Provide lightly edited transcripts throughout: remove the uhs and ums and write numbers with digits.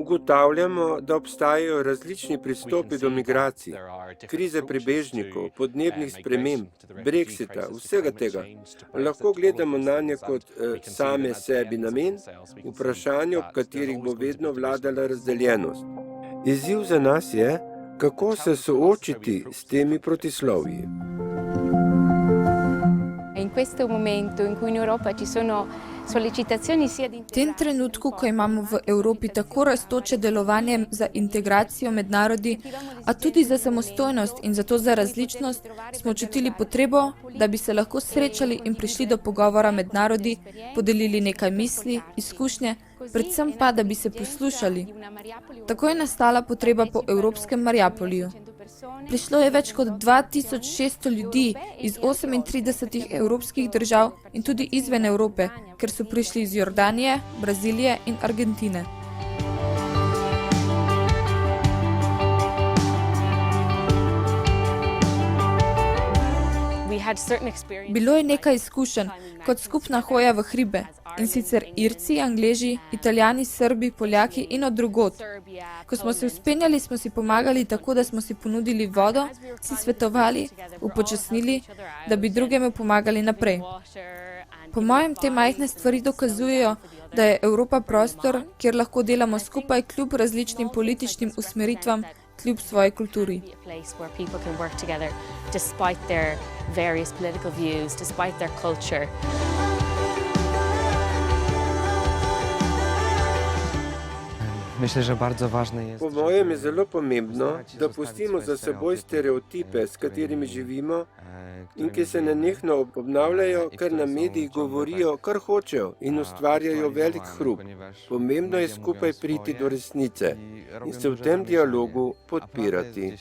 Ugotavljamo, da obstajajo različni pristopi do migracij, krize pribežnikov, podnebnih sprememb, Brexita, vsega tega. Lahko gledamo nanje kot same sebi namen, vprašanje, ob katerih bo vedno vladala razdeljenost. Izziv za nas je, kako se soočiti s temi protislovji. V tem trenutku, ko imamo v Evropi tako rastoče delovanje za integracijo med narodi, a tudi za samostojnost in zato za različnost, smo čutili potrebo, da bi se lahko srečali in prišli do pogovora med narodi, podelili nekaj misli, izkušnje, predvsem pa, da bi se poslušali. Tako je nastala potreba po evropskem Mariapoliju. Prišlo je več kot 2600 ljudi iz 38 evropskih držav in tudi izven Evrope, ker so prišli iz Jordanije, Brazilije in Argentine. Bilo je nekaj izkušenj, kot skupna hoja v hribe, in sicer Irci, Angleži, Italijani, Srbi, Poljaki in od drugod. Ko smo se vzpenjali, smo si pomagali tako, da smo si ponudili vodo, si svetovali, upočasnili, da bi drugemu pomagali naprej. Po mojem, te majhne stvari dokazujejo, da je Evropa prostor, kjer lahko delamo skupaj kljub različnim političnim usmeritvam, kljub svoji kulturi. Myślę, że bardzo ważne jest. Po mojem je zelo pomembno, da pustimo za seboj stereotipe, s katerimi živimo in ki se nenehno obnavljajo, ker na mediji govorijo, kar hočejo in ustvarjajo velik hrup. Pomembno je skupaj priti do resnice in se v tem dialogu podpirati.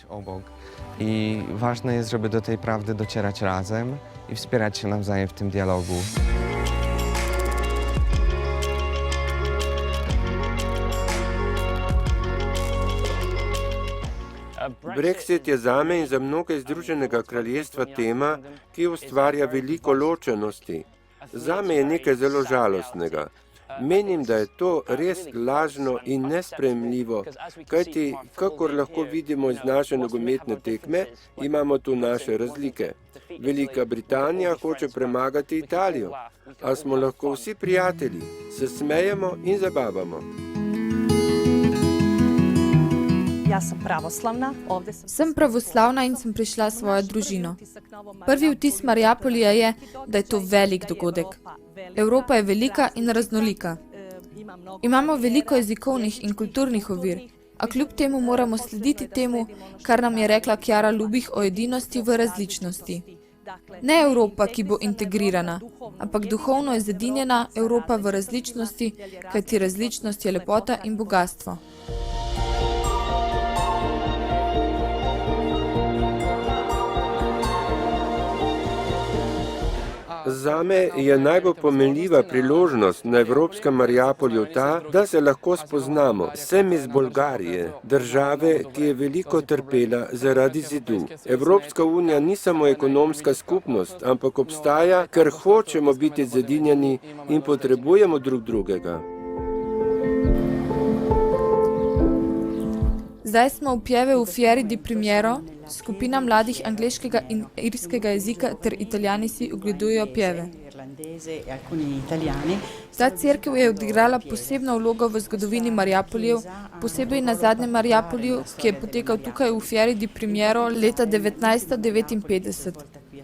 I ważne jest, żeby do tej prawdy docierać razem i wspierać się nawzajem w tym dialogu. Brexit je zame in za mnoge iz Združenega kraljestva tema, ki ustvarja veliko ločenosti. Zame je nekaj zelo žalostnega. Menim, da je to res lažno in nesprejemljivo, kajti, kakor lahko vidimo iz naše nogometne tekme, imamo tu naše razlike. Velika Britanija hoče premagati Italijo, a smo lahko vsi prijatelji, se smejemo in zabavamo. Sem pravoslavna in sem prišla s svojo družino. Prvi vtis Mariapolija je, da je to velik dogodek. Evropa je velika in raznolika. Imamo veliko jezikovnih in kulturnih ovir, a kljub temu moramo slediti temu, kar nam je rekla Chiara Lubich o edinosti v različnosti. Ne Evropa, ki bo integrirana, ampak duhovno je zedinjena Evropa v različnosti, kajti različnost je lepota in bogatstvo. Zame je najbolj pomenljiva priložnost na evropskem Mariapolju ta, da se lahko spoznamo. Sem iz Bolgarije, države, ki je veliko trpela zaradi zidu. Evropska unija ni samo ekonomska skupnost, ampak obstaja, ker hočemo biti zedinjeni in potrebujemo drug drugega. Zdaj smo v Pieve v Fieri di Primiero, skupina mladih angleškega in irskega jezika ter Italijani si ogledujejo Pieve. Ta cerkev je odigrala posebno vlogo v zgodovini Mariapolijev, posebej na zadnjem Mariapoliju, ki je potekal tukaj v Fieri di Primiero leta 1959.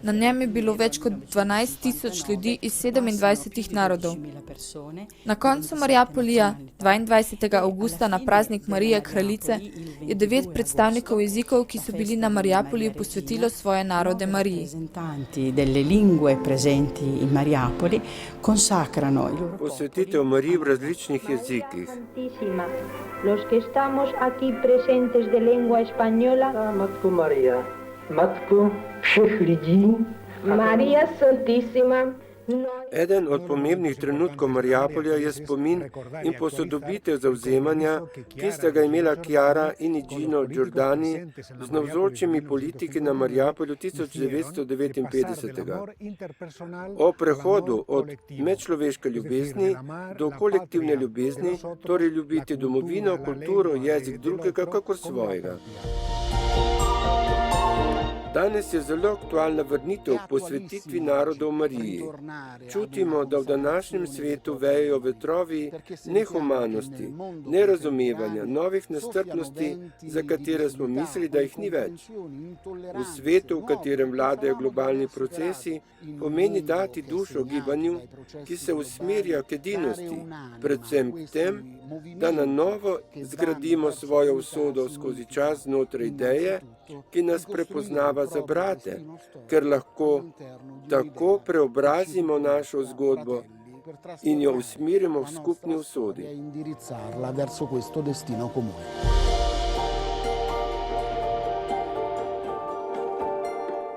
Na njem je bilo več kot 12.000 ljudi iz 27 narodov. Na koncu Mariapolija, 22. avgusta na praznik Marije Kraljice, je 9 predstavnikov jezikov, ki so bili na Mariapoliju, posvetilo svoje narode Mariji. Posvetitev Mariji v različnih jezikih. Matko Marija, Matko všech lidí, Maria Santissima, Eden od pomembnih trenutkov Mariupolja je spomin in posodobitev zavzemanja, ki sta ga imela Chiara in Gino Giordani z navzočimi politiki na Mariupolju 1959. O prehodu od medčloveške ljubezni do kolektivne ljubezni, torej ljubiti domovino, kulturo, jezik drugega kakor svojega. Danes je zelo aktualna vrnitev k posvetitvi narodov Mariji. Čutimo, da v današnjem svetu vejejo vetrovi nehumanosti, nerazumevanja, novih nestrpnosti, za katere smo mislili, da jih ni več. V svetu, v katerem vladajo globalni procesi, pomeni dati dušo gibanju, ki se usmerja k edinosti, predvsem k tem, da na novo zgradimo svojo usodo skozi čas znotraj ideje, ki nas prepoznava za brate, ker lahko tako preobrazimo našo zgodbo in jo usmerimo v skupni usodi. Indirizzarla verso questo destino comune.